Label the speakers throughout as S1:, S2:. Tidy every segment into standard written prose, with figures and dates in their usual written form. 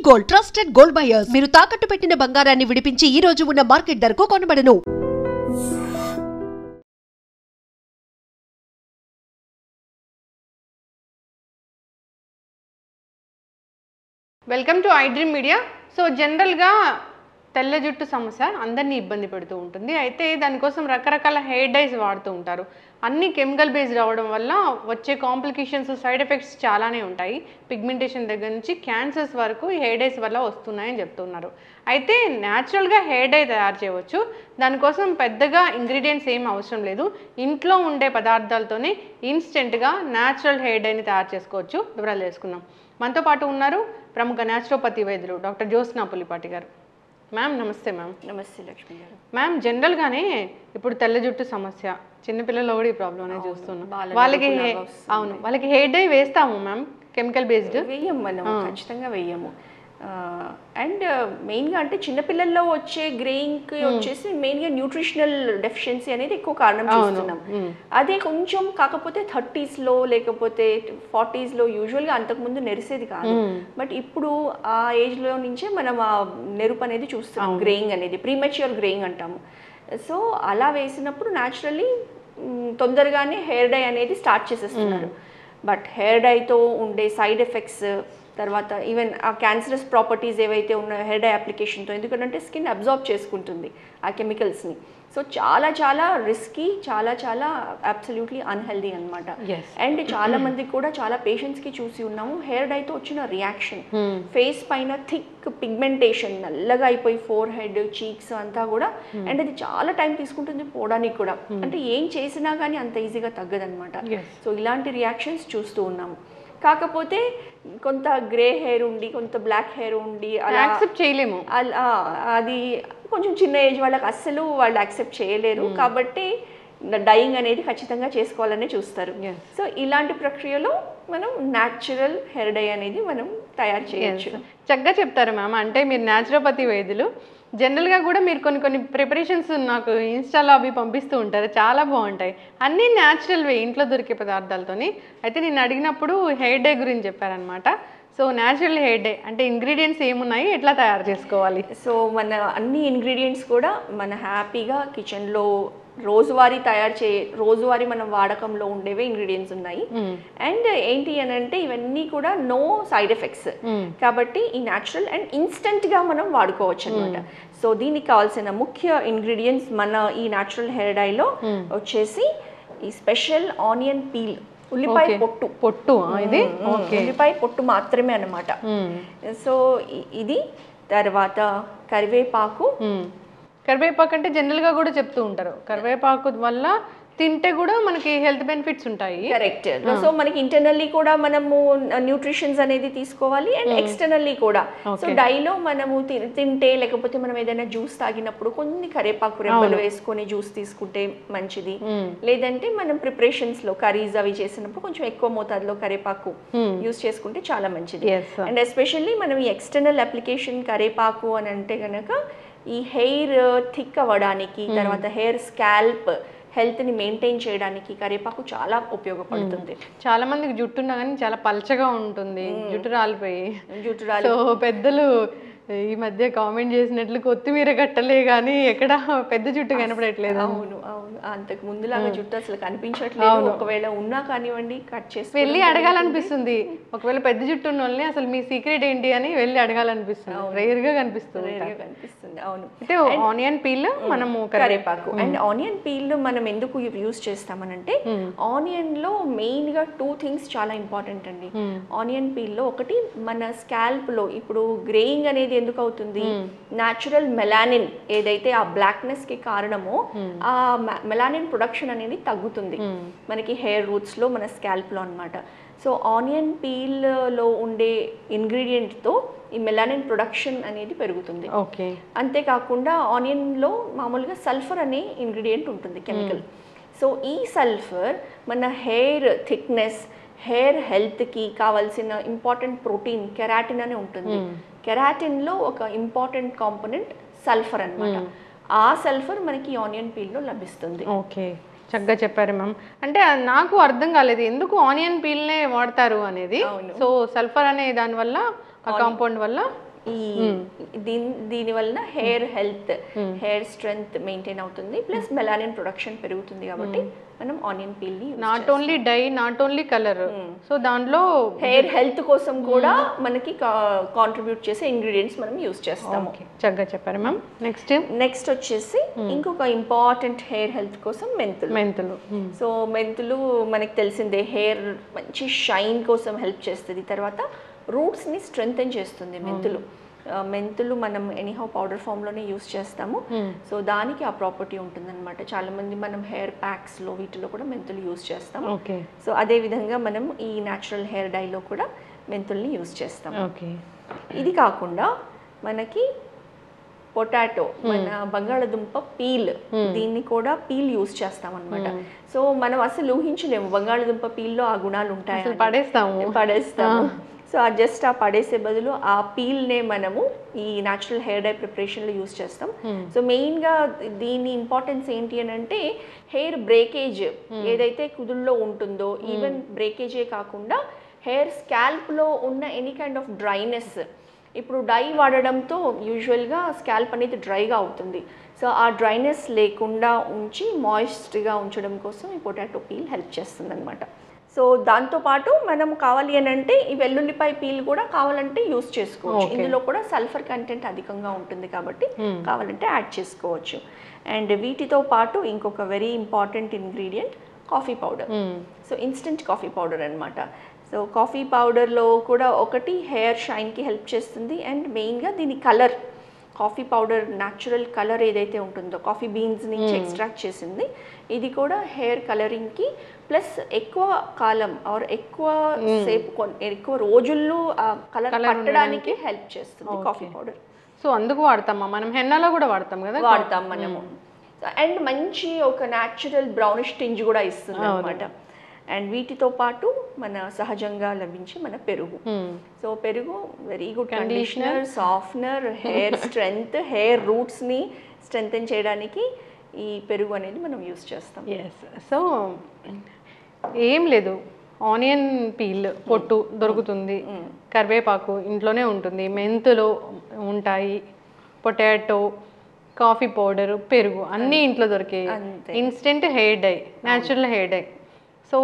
S1: Gold trusted gold buyers మీరు తాకట్టు పెట్టిన బంగారాన్ని విడిపించి ఈ రోజు ఉన్న మార్కెట్ ధరకు కొనబడను.
S2: Welcome to I dream media. So జనరల్గా తెల్ల జుట్టు సమస్య అందరినీ ఇబ్బంది పెడుతూ ఉంటుంది. అయితే దానికోసం రకరకాల హెయిర్ డైస్ వాడుతూ ఉంటారు. అన్ని కెమికల్ బేస్డ్ అవ్వడం వల్ల వచ్చే కాంప్లికేషన్స్, సైడ్ ఎఫెక్ట్స్ చాలానే ఉంటాయి. పిగ్మెంటేషన్ దగ్గర నుంచి క్యాన్సర్స్ వరకు ఈ హెయిర్ డైస్ వల్ల వస్తున్నాయని చెప్తున్నారు. అయితే న్యాచురల్గా హెయిర్ డై తయారు చేయవచ్చు. దానికోసం పెద్దగా ఇంగ్రీడియంట్స్ ఏం అవసరం లేదు. ఇంట్లో ఉండే పదార్థాలతోనే ఇన్స్టెంట్గా న్యాచురల్ హెయిర్ డైని తయారు చేసుకోవచ్చు. వివరాలు తెలుసుకుందాం. మనతో పాటు ఉన్నారు ప్రముఖ న్యాచురోపతి వైద్యులు డాక్టర్ జ్యోత్స్నా పులిపాటి గారు. మ్యామ్ నమస్తే. మ్యామ్
S3: నమస్తే లక్ష్మి గారు.
S2: మ్యామ్ జనరల్గానే ఇప్పుడు తెల్ల జుట్టు సమస్య చిన్నపిల్లలు కూడా ఈ ప్రాబ్లం అనేది చూస్తున్నాం. వాళ్ళకి హెయిర్ డై వేస్తాము మ్యామ్, కెమికల్ బేస్డ్
S3: వేయం, మనం ఖచ్చితంగా వేయము. అండ్ మెయిన్గా అంటే చిన్నపిల్లల్లో వచ్చే గ్రేయింగ్కి వచ్చేసి మెయిన్గా న్యూట్రిషనల్ డెఫిషియన్సీ అనేది ఎక్కువ కారణం చూస్తున్నాం. అదే కొంచెం కాకపోతే 30s లేకపోతే 40s యూజువల్గా అంతకుముందు నెరిసేది కాదు. బట్ ఇప్పుడు ఆ ఏజ్లో నుంచే మనం ఆ నెరుపు అనేది చూస్తున్నాం. గ్రేయింగ్ అనేది ప్రీమెచ్యూర్ గ్రేయింగ్ అంటాము. సో అలా వేసినప్పుడు న్యాచురల్లీ తొందరగానే హెయిర్ డై అనేది స్టార్ట్ చేసేస్తున్నారు. బట్ హెయిర్ డైతో ఉండే సైడ్ ఎఫెక్ట్స్, తర్వాత ఈవెన్ ఆ క్యాన్సరస్ ప్రాపర్టీస్ ఏవైతే ఉన్నాయో హెయిర్ డై అప్లికేషన్తో, ఎందుకంటే స్కిన్ అబ్జార్బ్ చేసుకుంటుంది ఆ కెమికల్స్ని. సో చాలా చాలా రిస్కీ, చాలా చాలా అబ్సల్యూట్లీ అన్హెల్దీ అనమాట. అండ్ చాలా మందికి కూడా, చాలా పేషెంట్స్కి చూసి ఉన్నాము హెయిర్ డైతో వచ్చిన రియాక్షన్. ఫేస్ పైన థిక్ పిగ్మెంటేషన్, నల్లగా అయిపోయి ఫోర్ హెడ్, చీక్స్ అంతా కూడా. అండ్ అది చాలా టైం తీసుకుంటుంది పోవడానికి కూడా. అంటే ఏం చేసినా కానీ అంత ఈజీగా తగ్గదనమాట. సో ఇలాంటి రియాక్షన్స్ చూస్తూ ఉన్నాము. కాకపోతే కొంత గ్రే హెయిర్ ఉండి, కొంత బ్లాక్ హెయిర్ ఉండి అలా
S2: యాక్సెప్ట్ చేయలేము.
S3: అది కొంచెం చిన్న ఏజ్ వాళ్ళకి అస్సలు వాళ్ళు యాక్సెప్ట్ చేయలేరు. కాబట్టి డైయింగ్ అనేది ఖచ్చితంగా చేసుకోవాలనే చూస్తారు. సో ఇలాంటి ప్రక్రియలో మనం న్యాచురల్ హెయిర్ డై అనేది మనం తయారు చేయొచ్చు.
S2: చక్కగా చెప్తారు మ్యామ్. అంటే మీరు న్యాచురోపతి వైద్యులు. జనరల్గా కూడా మీరు కొన్ని ప్రిపరేషన్స్ నాకు ఇన్స్టాలో అవి పంపిస్తూ ఉంటారు, చాలా బాగుంటాయి. అన్నీ న్యాచురల్వే, ఇంట్లో దొరికే పదార్థాలతోని. అయితే నేను అడిగినప్పుడు హెయిర్ డే గురించి చెప్పారనమాట. సో న్యాచురల్ హెయిర్ డే అంటే ఇంగ్రీడియంట్స్ ఏమున్నాయి, ఎట్లా తయారు చేసుకోవాలి?
S3: సో మన అన్ని ఇంగ్రీడియంట్స్ కూడా మన హ్యాపీగా కిచెన్లో రోజువారీ మనం వాడకంలో ఉండేవే ఇంగ్రీడియంట్స్ ఉన్నాయి. అండ్ ఏంటి అని అంటే ఇవన్నీ కూడా నో సైడ్ ఎఫెక్ట్స్ కాబట్టి ఈ న్యాచురల్ అండ్ ఇన్స్టెంట్గా మనం వాడుకోవచ్చు అనమాట. సో దీనికి కావాల్సిన ముఖ్య ఇంగ్రీడియంట్స్ మన ఈ న్యాచురల్ హెయిర్ డైలో వచ్చేసి ఈ స్పెషల్ ఆనియన్ పీల్, ఉల్లిపాయ పొట్టు
S2: ఇది
S3: ఉల్లిపాయ పొట్టు మాత్రమే అన్నమాట. సో ఇది, తర్వాత కరివేపాకు
S2: అంటే జనరల్గా కూడా చెప్తూ ఉంటారు కరివేపాకు వల్ల తింటే కూడా మనకి హెల్త్ బెనిఫిట్స్ ఉంటాయి.
S3: కరెక్ట్. సో మనకి ఇంటర్నల్లీ కూడా మనము న్యూట్రిషన్స్ అనేది తీసుకోవాలి అండ్ ఎక్స్టర్నల్లీ కూడా. సో డైలో మనము తింటే, లేకపోతే మనం ఏదైనా జ్యూస్ తాగినప్పుడు కొన్ని కరివేపాకు రెబ్బలు వేసుకొని జ్యూస్ తీసుకుంటే మంచిది. లేదంటే మనం ప్రిపరేషన్స్ లో కర్రీస్ అవి చేసినప్పుడు కొంచెం ఎక్కువ మోతాదులో కరివేపాకు యూస్ చేసుకుంటే చాలా మంచిది. అండ్ ఎస్పెషల్లీ మనం ఈ ఎక్స్టర్నల్ అప్లికేషన్ కరివేపాకు అని అంటే కనుక ఈ హెయిర్ థిక్ అవ్వడానికి, తర్వాత హెయిర్ స్కాల్ప్ హెల్త్ని మెయింటైన్ చేయడానికి కరివేపాకు చాలా ఉపయోగపడుతుంది.
S2: చాలా మందికి జుట్టు ఉన్నా కానీ చాలా పల్చగా ఉంటుంది, జుట్టు రాలిపోయి. సో పెద్దలు ఈ మధ్య కామెంట్ చేసినట్లు కొత్తిమీర కట్టలే కానీ ఎక్కడ పెద్ద జుట్టు కనపడట్లేదు.
S3: అవును అవును, అంతకు ముందులాగా జుట్టు అసలు కనిపించట్లేదు. ఒకవేళ ఉన్నా కానివ్వండి కట్ చేసి
S2: వెళ్ళి అడగాలనిపిస్తుంది. ఒకవేళ పెద్ద జుట్టు ఉన్న వాళ్ళని అసలు మీ సీక్రెట్ ఏంటి అని వెళ్ళి అడగాలనిపిస్తుంది. రేర్ గా కనిపిస్తుంది.
S3: అవును.
S2: అయితే ఆనియన్ పీల్, మనము
S3: కరివేపాకు అండ్ ఆనియన్ పీల్ మనం ఎందుకు యూజ్ చేస్తామనంటే ఆనియన్ లో మెయిన్ గా 2 థింగ్స్ చాలా ఇంపార్టెంట్ అండి. ఆనియన్ పీల్ లో ఒకటి మన స్కాల్ప్ లో ఇప్పుడు గ్రేయింగ్ అనేది ఎందుకు అవుతుంది, న్యాచురల్ మెలానిన్ ఏదైతే ఆ బ్లాక్నెస్ కి కారణమో ఆ మెలానిన్ ప్రొడక్షన్ అనేది తగ్గుతుంది మనకి హెయిర్ రూట్స్ లో, మన స్కాల్ప్ లో అన్నమాట. సో ఆనియన్ పీల్ లో ఉండే ఇంగ్రీడియంట్ తో ఈ మెలానిన్ ప్రొడక్షన్ అనేది పెరుగుతుంది. అంతేకాకుండా ఆనియన్ లో మామూలుగా సల్ఫర్ అనే ఇంగ్రీడియంట్ ఉంటుంది, కెమికల్. సో ఈ సల్ఫర్ మన హెయిర్ థిక్నెస్, హెయిర్ హెల్త్కి కావాల్సిన ఇంపార్టెంట్ ప్రోటీన్ కెరాటిన్ అని ఉంటుంది. కెరాటిన్లో ఒక ఇంపార్టెంట్ కాంపోనెంట్ సల్ఫర్ అన్నమాట. ఆ సల్ఫర్ మనకి ఆనియన్ పీల్లో లభిస్తుంది.
S2: ఓకే, చక్కగా చెప్పారు మ్యామ్. అంటే నాకు అర్థం కాలేదు ఎందుకు ఆనియన్ పీల్నే వాడతారు అనేది. సో సల్ఫర్ అనే దాని వల్ల, ఆ కాంపౌండ్ వల్ల
S3: ఈ దీని వలన hair health, hair strength maintain అవుతుంది, ప్లస్ మెలానిన్ ప్రొడక్షన్ పెరుగుతుంది. కాబట్టి మనం ఆనియన్ పీల్ ని
S2: not only dye, not only colour, so దాంట్లో
S3: హెయిర్ హెల్త్ కోసం కూడా మనకి కాంట్రిబ్యూట్ చేసే ఇంగ్రీడియంట్స్ మనం యూస్ చేస్తాము.
S2: చక్కగా చెప్పారు మ్యామ్.
S3: నెక్స్ట్ వచ్చేసి ఇంకొక ఇంపార్టెంట్ హెయిర్ హెల్త్ కోసం మెంతులు. సో మెంతులు మనకి తెలిసిందే, హెయిర్ మంచి షైన్ కోసం హెల్ప్ చేస్తుంది. తర్వాత రూట్స్ని స్ట్రెంగ్తెన్ చేస్తుంది మెంతులు మనం ఎనీహౌ పౌడర్ ఫామ్లోనే యూస్ చేస్తాము. సో దానికి ఆ ప్రాపర్టీ ఉంటుందన్నమాట. చాలామంది మనం హెయిర్ ప్యాక్స్లో వీటిలో కూడా మెంతులు యూస్ చేస్తాం. సో అదేవిధంగా మనం ఈ న్యాచురల్ హెయిర్ డైలో కూడా మెంతుల్ని యూస్ చేస్తాం. ఇది కాకుండా మనకి పొటాటో, మన బంగాళదుంప పీల్, దీన్ని కూడా పీల్ యూస్ చేస్తాం అనమాట. సో మనం అసలు ఊహించలేము బంగాళదుంప పీల్లో ఆ గుణాలు ఉంటాయి, పడేస్తాము. సో జస్ట్ ఆ పడేసే బదులు ఆ పీల్నే మనము ఈ న్యాచురల్ హెయిర్ డై ప్రిపరేషన్లో యూస్ చేస్తాం. సో మెయిన్గా దీని ఇంపార్టెన్స్ ఏంటి అని అంటే, హెయిర్ బ్రేకేజ్ ఏదైతే కుదుల్లో ఉంటుందో, ఈవెన్ బ్రేకేజే కాకుండా హెయిర్ స్కాల్ప్లో ఉన్న ఎనీ కైండ్ ఆఫ్ డ్రైనెస్, ఇప్పుడు డై వాడడంతో యూజువల్గా స్కాల్ప్ అనేది డ్రైగా అవుతుంది. సో ఆ డ్రైనెస్ లేకుండా ఉంచి మాయిస్ట్గా ఉంచడం కోసం ఈ పొటాటో పీల్ హెల్ప్ చేస్తుంది అనమాట. సో దాంతోపాటు మనం కావాలి అని అంటే ఈ వెల్లుల్లిపాయ పీల్ కూడా కావాలంటే యూస్ చేసుకోవచ్చు. ఇందులో కూడా సల్ఫర్ కంటెంట్ అధికంగా ఉంటుంది కాబట్టి కావాలంటే యాడ్ చేసుకోవచ్చు. అండ్ వీటితో పాటు ఇంకొక very important ingredient coffee powder. So instant coffee powder అనమాట. సో కాఫీ పౌడర్లో కూడా ఒకటి హెయిర్ షైన్కి హెల్ప్ చేస్తుంది, అండ్ మెయిన్గా దీని colour, coffee powder natural colour ఏదైతే ఉంటుందో కాఫీ బీన్స్ నుంచి ఎక్స్ట్రాక్ట్ చేసింది, ఇది కూడా హెయిర్ కలరింగ్కి ప్లస్ ఎక్కువ కాలం ఆర్ ఎక్కువ సేపు ఎక్కువ రోజుల్లో ఆ కలర్ పట్టడానికి హెల్ప్ చేస్తుంది కాఫీ పౌడర్.
S2: సో అందుకు వాడతామా మనం? హెన్నాలో కూడా వాడతాం కదా,
S3: వాడతాం మనము. అండ్ మంచి ఒక న్యాచురల్ బ్రౌనిష్ టింజ్ కూడా ఇస్తుంది అనమాట. అండ్ వీటితో పాటు మన సహజంగా లభించే మన పెరుగు. సో పెరుగు very good conditioner, softener, hair strength, hair రూట్స్ని స్ట్రెంగ్తెన్ చేయడానికి ఈ పెరుగు అనేది మనం యూస్ చేస్తాం.
S2: సో ఏం లేదు, ఆనియన్ పీల్ పొట్టు దొరుకుతుంది, కరివేపాకు ఇంట్లోనే ఉంటుంది, మెంతులు ఉంటాయి, పొటాటో, కాఫీ పౌడర్, పెరుగు అన్నీ ఇంట్లో దొరికే instant hair dye, natural hair dye. So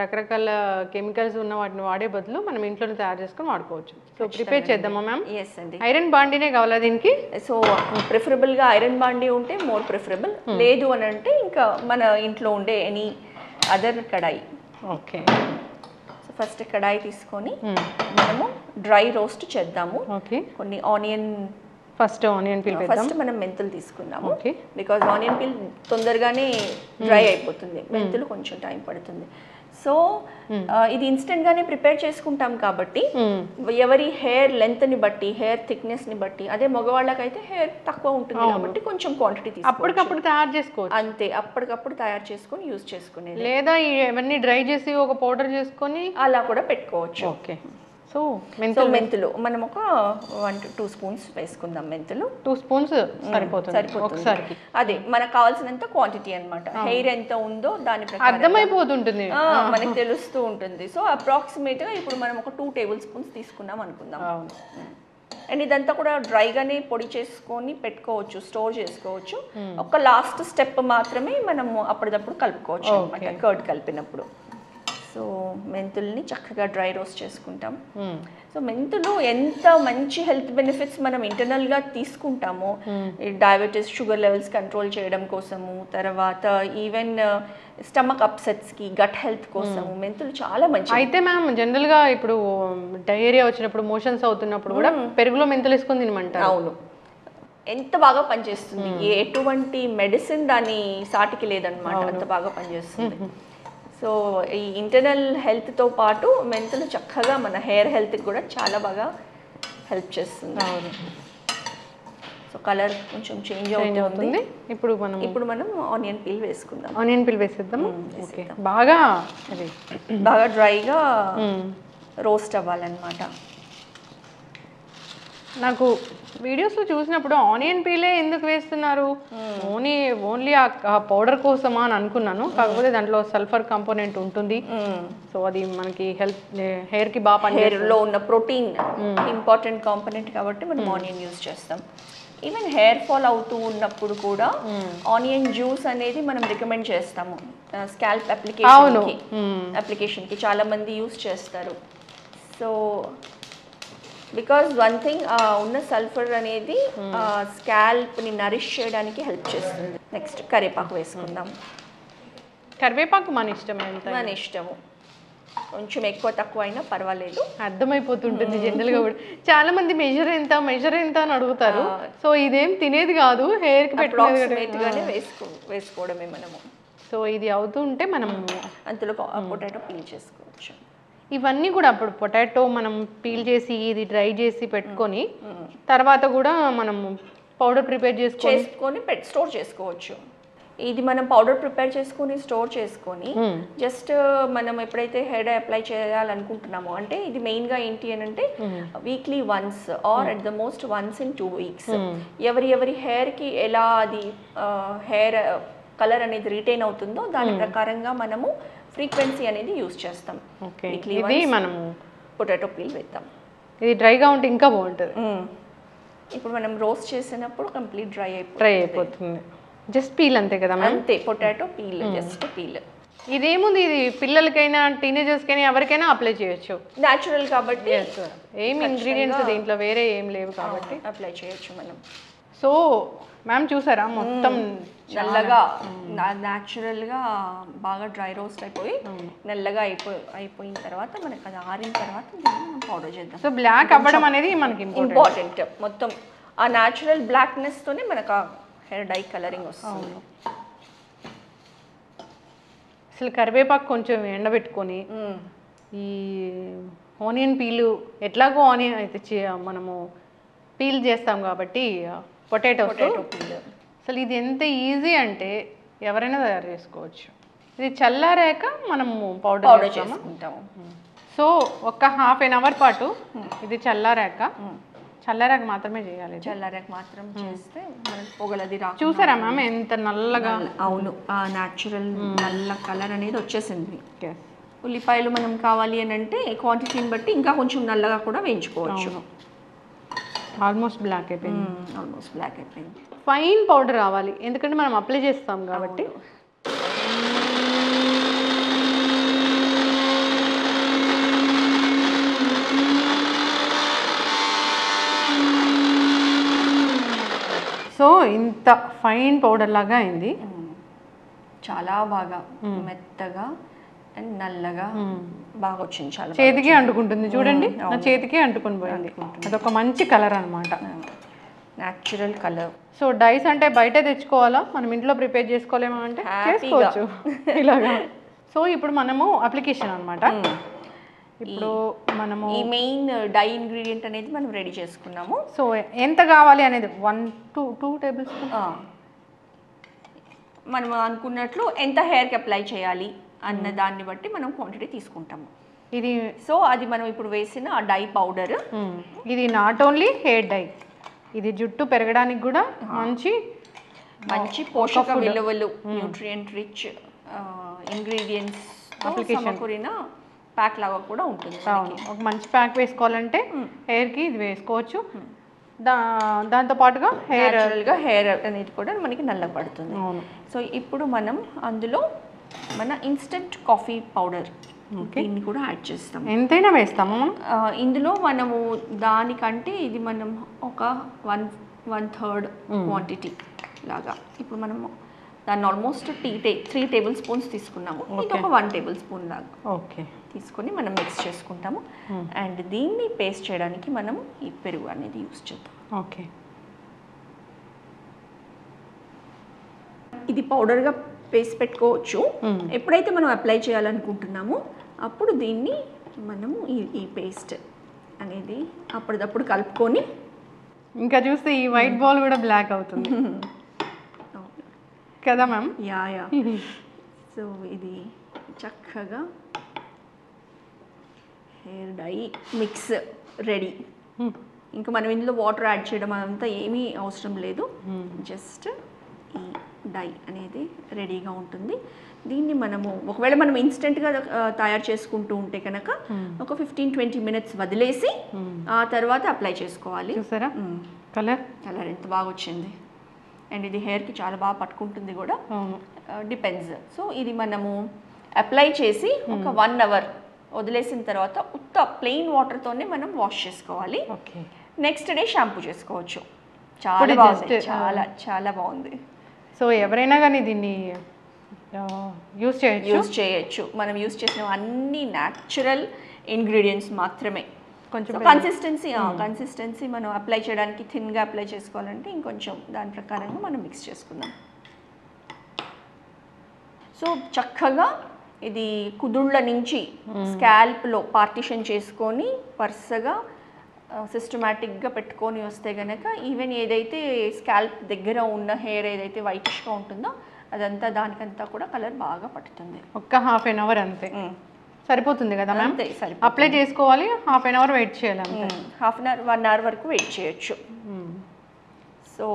S2: రకరకాల కెమికల్స్ ఉన్న వాటిని వాడే బదులు మనం ఇంట్లోనే తయారు చేసుకొని వాడుకోవచ్చు. సో ప్రిపేర్ చేద్దామా మ్యామ్?
S3: ఎస్ అండి.
S2: ఐరన్ బాండీనే కావాలా దీనికి?
S3: సో ప్రిఫరబుల్గా ఐరన్ బాండీ ఉంటే మోర్ ప్రిఫరబుల్, లేదు అని అంటే ఇంకా మన ఇంట్లో ఉండే ఎనీ అదర్ కడాయి.
S2: ఓకే.
S3: సో ఫస్ట్ కడాయి తీసుకొని మనము డ్రై రోస్ట్ చేద్దాము.
S2: ఓకే.
S3: కొన్ని onion,
S2: first onion peel
S3: first మనం మెంతులు తీసుకుందాము, బికాజ్ ఆనియన్ పీల్ తొందరగానే డ్రై అయిపోతుంది, మెంతులు కొంచెం టైం పడుతుంది. సో ఇది ఇన్స్టెంట్ గానే ప్రిపేర్ చేసుకుంటాం కాబట్టి ఎవరి హెయిర్ లెంత్ ని బట్టి, హెయిర్ థిక్నెస్ ని బట్టి, అదే మగవాళ్ళకైతే హెయిర్ తక్కువ ఉంటుంది కాబట్టి కొంచెం క్వాంటిటీ తీసుకొని
S2: అప్పటికప్పుడు తయారు చేసుకోవచ్చు.
S3: అంతే, అప్పటికప్పుడు తయారు చేసుకొని యూజ్ చేసుకునేది.
S2: లేదా ఇవన్నీ డ్రై చేసి ఒక పౌడర్ చేసుకొని అలా
S3: కూడా పెట్టుకోవచ్చు.
S2: ఓకే.
S3: సో మెంతులు మనం ఒక 1-2 స్పూన్స్ వేసుకుందాం. మెంతులు
S2: 2 స్పూన్స్ సరిపోతుంది ఒకసారికి.
S3: అదే మనకు కావాల్సినంత క్వాంటిటీ అన్నమాట. హెయిర్ ఎంత ఉందో దాని ప్రకారం
S2: అర్థమైపోతుంటుంది,
S3: మనకు తెలుస్తూ ఉంటుంది. సో అప్రాక్సిమేట్ గా ఇప్పుడు మనం ఒక 2 టేబుల్ స్పూన్స్ తీసుకున్నాం అనుకుందాం. అండ్ ఇదంతా కూడా డ్రైగానే పొడి చేసుకొని పెట్టుకోవచ్చు, స్టోర్ చేసుకోవచ్చు. ఒక లాస్ట్ స్టెప్ మాత్రమే మనము అప్పటిదప్పుడు కలుపుకోవచ్చు అన్నమాట, కర్డ్ కలిపినప్పుడు. సో మెంతుల్ని చక్కగా డ్రై రోస్ట్ చేసుకుంటాం. సో మెంతులు ఎంత మంచి హెల్త్ బెనిఫిట్స్ మనం ఇంటర్నల్గా తీసుకుంటామో, డయాబెటీస్, షుగర్ లెవెల్స్ కంట్రోల్ చేయడం కోసము, తర్వాత ఈవెన్ స్టమక్ అప్సెట్స్కి, గట్ హెల్త్ కోసము మెంతులు చాలా మంచి.
S2: అయితే మ్యామ్ జనరల్గా ఇప్పుడు డయేరియా వచ్చినప్పుడు, మోషన్స్ అవుతున్నప్పుడు కూడా పెరుగులో మెంతులు వేసుకొని తినమంటారు.
S3: అవును, ఎంత బాగా పనిచేస్తుంది. ఎటువంటి మెడిసిన్ దాని సాటికి లేదనమాట, అంత బాగా పనిచేస్తుంది. సో ఈ ఇంటర్నల్ హెల్త్తో పాటు మెంతులు చక్కగా మన హెయిర్ హెల్త్కి కూడా చాలా బాగా హెల్ప్ చేస్తుంది. సో కలర్ కొంచెం చేంజ్ అవుతుంది. ఇప్పుడు మనం ఆనియన్ పీల్ వేసుకుందాం.
S2: ఆనియన్ పీల్ వేసేద్దాము. ఓకే. బాగా
S3: డ్రైగా రోస్ట్ అవ్వాలన్నమాట.
S2: నాకు వీడియోస్లో చూసినప్పుడు ఆనియన్ పీలే ఎందుకు వేస్తున్నారు, ఓన్లీ ఆ పౌడర్ కోసమా అని అనుకున్నాను. కాకపోతే దాంట్లో సల్ఫర్ కాంపోనెంట్ ఉంటుంది. సో అది మనకి హెయిర్కి బాగా పనిచేస్తుంది.
S3: హెయిర్లో ఉన్న ప్రోటీన్ ఇంపార్టెంట్ కాంపోనెంట్ కాబట్టి మనం ఆనియన్ యూజ్ చేస్తాం. ఈవెన్ హెయిర్ ఫాల్ అవుతూ ఉన్నప్పుడు కూడా ఆనియన్ జ్యూస్ అనేది మనం రికమెండ్ చేస్తాము. స్కాల్ప్ అప్లికేషన్కి చాలా మంది యూస్ చేస్తారు. సో బికాజ్ వన్ థింగ్ ఉన్న సల్ఫర్ అనేది స్కాల్ప్ని నరిష్ చేయడానికి హెల్ప్ చేస్తుంది. నెక్స్ట్ కరివేపాకు వేసుకుందాం.
S2: కరివేపాకు మన ఇష్టం,
S3: మన ఇష్టము, కొంచెం ఎక్కువ తక్కువ అయినా పర్వాలేదు.
S2: అర్థమైపోతుంటుంది జనరల్గా కూడా. చాలా మంది మెజర్ ఎంత అని అడుగుతారు. సో ఇదేం తినేది కాదు, హెయిర్కి
S3: అప్రాక్సిమేట్గానే వేసుకోవడమే మనము.
S2: సో ఇది అవుతూ ఉంటే మనం
S3: అందులో పొటాటో పీల్ చేసుకోవచ్చు.
S2: ఇవన్నీ కూడా అప్పుడు పొటాటో మనం పీల్ చేసి ఇది డ్రై చేసి పెట్టుకొని తర్వాత కూడా మనం పౌడర్ ప్రిపేర్ చేసుకొని
S3: స్టోర్ చేసుకోవచ్చు. ఇది మనం పౌడర్ ప్రిపేర్ చేసుకొని స్టోర్ చేసుకొని జస్ట్ మనం ఎప్పుడైతే హెయిర్ అప్లై చేయాలనుకుంటున్నామో, అంటే ఇది మెయిన్గా ఏంటి అని అంటే weekly once or at the most once in 2 weeks ఎవరి హెయిర్కి ఎలా అది హెయిర్ కలర్ అనేది రిటైన్ అవుతుందో దాని ప్రకారంగా మనము ఫ్రీక్వెన్సీ అనేది యూస్ చేస్తాం.
S2: ఇది మనము
S3: పొటాటో పీల్ వేద్దాం.
S2: ఇది డ్రైగా ఉంటే ఇంకా బాగుంటుంది.
S3: ఇప్పుడు మనం రోస్ట్ చేసినప్పుడు కంప్లీట్ డ్రై
S2: అయిపోతుంది. జస్ట్ పీల్ అంతే కదా,
S3: అంతే. Potato peel, just peel.
S2: ఇదేముంది, ఇది పిల్లలకైనా టీనేజర్స్కైనా ఎవరికైనా అప్లై చేయొచ్చు.
S3: న్యాచురల్ కాబట్టి
S2: ఏం ఇంగ్రీడియంట్స్ దీంట్లో వేరే ఏం లేవు కాబట్టి
S3: అప్లై చేయొచ్చు మనం.
S2: సో మ్యామ్ చూసారా, మొత్తం
S3: నల్లగా న్యాచురల్గా బాగా డ్రై రోస్ట్ అయిపోయి నల్లగా అయిపోయిన తర్వాత మనకి అది ఆరిన తర్వాత దీన్ని మనం పౌడర్ చేద్దాం.
S2: సో బ్లాక్ అవ్వడం అనేది మనకి
S3: ఇంపార్టెంట్. మొత్తం ఆ న్యాచురల్ బ్లాక్నెస్తోనే మనకు ఆ హెయిర్ డై కలరింగ్ వస్తుంది.
S2: అసలు కరివేపాకు కొంచెం ఎండబెట్టుకొని ఈ ఆనియన్ పీలు ఎట్లాగో ఆనియన్ అయితే మనము పీల్ చేస్తాం కాబట్టి పొటాటో
S3: పీల్
S2: అసలు ఇది ఎంత ఈజీ అంటే ఎవరైనా తయారు చేసుకోవచ్చు. ఇది చల్లారాక మనము పౌడర్
S3: చేసుకుంటాము.
S2: సో ఒక ½ an hour పాటు ఇది చల్లారాక మాత్రమే చేయాలి.
S3: చల్లారాక మాత్రం చేస్తే మనకి పొగలది రా.
S2: చూసారా మ్యామ్ ఎంత నల్లగా?
S3: అవును, ఆ న్యాచురల్ నల్ల కలర్ అనేది వచ్చేసింది. ఉల్లిపాయలు మనం కావాలి అని అంటే క్వాంటిటీని బట్టి ఇంకా కొంచెం నల్లగా కూడా వేయించుకోవచ్చు.
S2: ఆల్మోస్ట్ బ్లాక్ అయిపోయింది.
S3: ఫైన్
S2: పౌడర్ రావాలి, ఎందుకంటే మనం అప్లై చేస్తాం కాబట్టి. సో ఇంత ఫైన్ పౌడర్ లాగా అయింది.
S3: చాలా బాగా మెత్తగా అండ్ నల్లగా బాగా వచ్చింది. చాలా
S2: చేతికి అంటుకుంటుంది చూడండి, నా చేతికి అంటుకొని పోయింది. అదొక మంచి కలర్ అనమాట,
S3: న్యాచురల్ కలర్.
S2: సో డైస్ అంటే బయట తెచ్చుకోవాలా, మనం ఇంట్లో ప్రిపేర్ చేసుకోలేమా అంటే చేసుకోవచ్చు ఇలాగా. సో ఇప్పుడు మనము అప్లికేషన్ అనమాట. ఇప్పుడు మనము
S3: ఈ మెయిన్ డై ఇంగ్రీడియంట్ అనేది మనం రెడీ చేసుకున్నాము.
S2: సో ఎంత కావాలి అనేది 1 to 2 tablespoons
S3: మనం అనుకున్నట్లు ఎంత హెయిర్కి అప్లై చేయాలి అన్న దాన్ని బట్టి మనం క్వాంటిటీ తీసుకుంటాము.
S2: ఇది
S3: సో అది మనం ఇప్పుడు వేసిన ఆ డై పౌడర్,
S2: ఇది నాట్ ఓన్లీ హెయిర్ డై, ఇది జుట్టు పెరగడానికి కూడా మంచి
S3: పోషక విలువలు, న్యూట్రియంట్ రిచ్ ఇంగ్రీడియంట్స్ సమకూరిన ప్యాక్ లాగా కూడా ఉంటుంది.
S2: ఒక మంచి ప్యాక్ వేసుకోవాలంటే హెయిర్కి ఇది వేసుకోవచ్చు. దాంతో పాటుగా
S3: హెయిర్ అనేది కూడా మనకి నల్లబడుతుంది. సో ఇప్పుడు మనం అందులో మన ఇన్స్టెంట్ కాఫీ పౌడర్ దీన్ని కూడా యాడ్ చేస్తాం.
S2: ఎంతైనా వేస్తాము
S3: ఇందులో. మనము దానికంటే ఇది మనం ఒక 1/3 క్వాంటిటీ లాగా. ఇప్పుడు మనము దాన్ని ఆల్మోస్ట్ 3 tablespoons తీసుకున్నాము. ఇది ఒక 1 tablespoon లాగా తీసుకొని మనం మిక్స్ చేసుకుంటాము. అండ్ దీన్ని పేస్ట్ చేయడానికి మనము ఈ పెరుగు అనేది యూస్ చేద్దాం. ఇది పౌడర్గా పేస్ట్ పెట్టుకోవచ్చు. ఎప్పుడైతే మనం అప్లై చేయాలనుకుంటున్నామో అప్పుడు దీన్ని మనము ఈ పేస్ట్ అనేది అప్పటిదప్పుడు కలుపుకొని,
S2: ఇంకా చూస్తే ఈ వైట్ బాల్ కూడా బ్లాక్ అవుతుంది కదా మ్యామ్?
S3: యా. సో ఇది చక్కగా హెయిర్ డై మిక్స్ రెడీ. ఇంకా మనం ఇందులో వాటర్ యాడ్ చేయడం అదంతా ఏమీ అవసరం లేదు. జస్ట్ ఈ డై అనేది రెడీగా ఉంటుంది. దీన్ని మనము ఒకవేళ మనం ఇన్స్టెంట్గా తయారు చేసుకుంటూ ఉంటే కనుక ఒక 15-20 మినిట్స్ వదిలేసి ఆ తర్వాత అప్లై చేసుకోవాలి.
S2: చూసారా కలర్
S3: ఎంత బాగా వచ్చింది. అండ్ ఇది హెయిర్కి చాలా బాగా పట్టుకుంటుంది కూడా, డిపెండ్స్. సో ఇది మనము అప్లై చేసి ఒక 1 అవర్ వదిలేసిన తర్వాత ఉత్త ప్లెయిన్ వాటర్తోనే మనం వాష్ చేసుకోవాలి. నెక్స్ట్ డే షాంపూ చేసుకోవచ్చు. చాలా బాగుంది, చాలా చాలా బాగుంది.
S2: సో ఎవరైనా కానీ దీన్ని యూస్
S3: చేయొచ్చు. మనం యూస్ చేసిన అన్ని న్యాచురల్ ఇంగ్రీడియంట్స్ మాత్రమే.
S2: కొంచెం
S3: కన్సిస్టెన్సీ మనం అప్లై చేయడానికి థిన్గా అప్లై చేసుకోవాలంటే ఇంకొంచెం దాని ప్రకారంగా మనం మిక్స్ చేసుకుందాం. సో చక్కగా ఇది కుదుళ్ళ నుంచి స్కాల్ప్లో పార్టిషన్ చేసుకొని వరుసగా సిస్టమాటిక్గా పెట్టుకొని వస్తే కనుక ఈవెన్ ఏదైతే స్కాల్ప్ దగ్గర ఉన్న హెయిర్ ఏదైతే వైటిష్గా ఉంటుందో అదంతా దానికంతా కూడా కలర్ బాగా పట్టుతుంది.
S2: ఒక్క ½ అవర్ అంతే సరిపోతుంది కదా మ్యామ్?
S3: సరిపోతుంది.
S2: అప్లై చేసుకోవాలి, ½ అవర్ వెయిట్ చేయాలి.
S3: హాఫ్ అన్ అవర్ 1 అవర్ వరకు వెయిట్ చేయొచ్చు. సో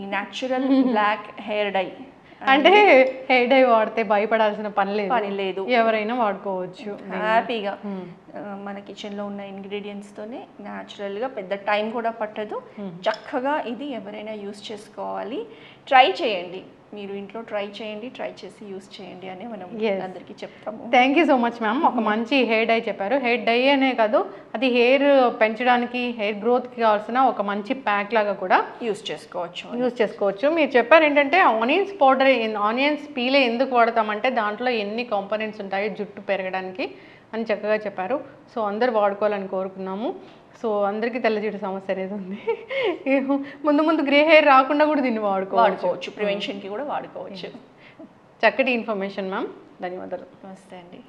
S3: ఈ న్యాచురల్ బ్లాక్ హెయిర్ డై
S2: అంటే హెయిర్ డై వాడితే భయపడాల్సిన పని లేదు, ఎవరైనా వాడుకోవచ్చు
S3: హ్యాపీగా. మన కిచెన్లో ఉన్న ఇంగ్రీడియంట్స్తోనే న్యాచురల్గా పెద్ద టైం కూడా పట్టదు. చక్కగా ఇది ఎవరైనా యూస్ చేసుకోవాలి. ట్రై చేయండి, మీరు ఇంట్లో ట్రై చేసి యూస్ చేయండి అని మనం అందరికీ చెప్తాము.
S2: Thank you so much ma'am. ఒక మంచి హెయిర్ డై చెప్పారు. హెయిర్ డై అనే కాదు, అది హెయిర్ పెంచడానికి హెయిర్ గ్రోత్కి కావాల్సిన ఒక మంచి ప్యాక్ లాగా కూడా యూస్ చేసుకోవచ్చు. మీరు చెప్పారు ఏంటంటే ఆనియన్స్ పీలే ఎందుకు వాడతామంటే దాంట్లో ఎన్ని కాంపోనెంట్స్ ఉంటాయి జుట్టు పెరగడానికి అని చక్కగా చెప్పారు. సో అందరు వాడుకోవాలని కోరుకున్నాము. సో అందరికీ తెల్ల జుట్టు సమస్య అనేది ఉంది. ముందు గ్రే హెయిర్ రాకుండా కూడా దీన్ని వాడుకోవచ్చు,
S3: ప్రివెన్షన్కి కూడా వాడుకోవచ్చు.
S2: చక్కటి ఇన్ఫర్మేషన్ మ్యామ్, ధన్యవాదాలు.
S3: నమస్తే అండి.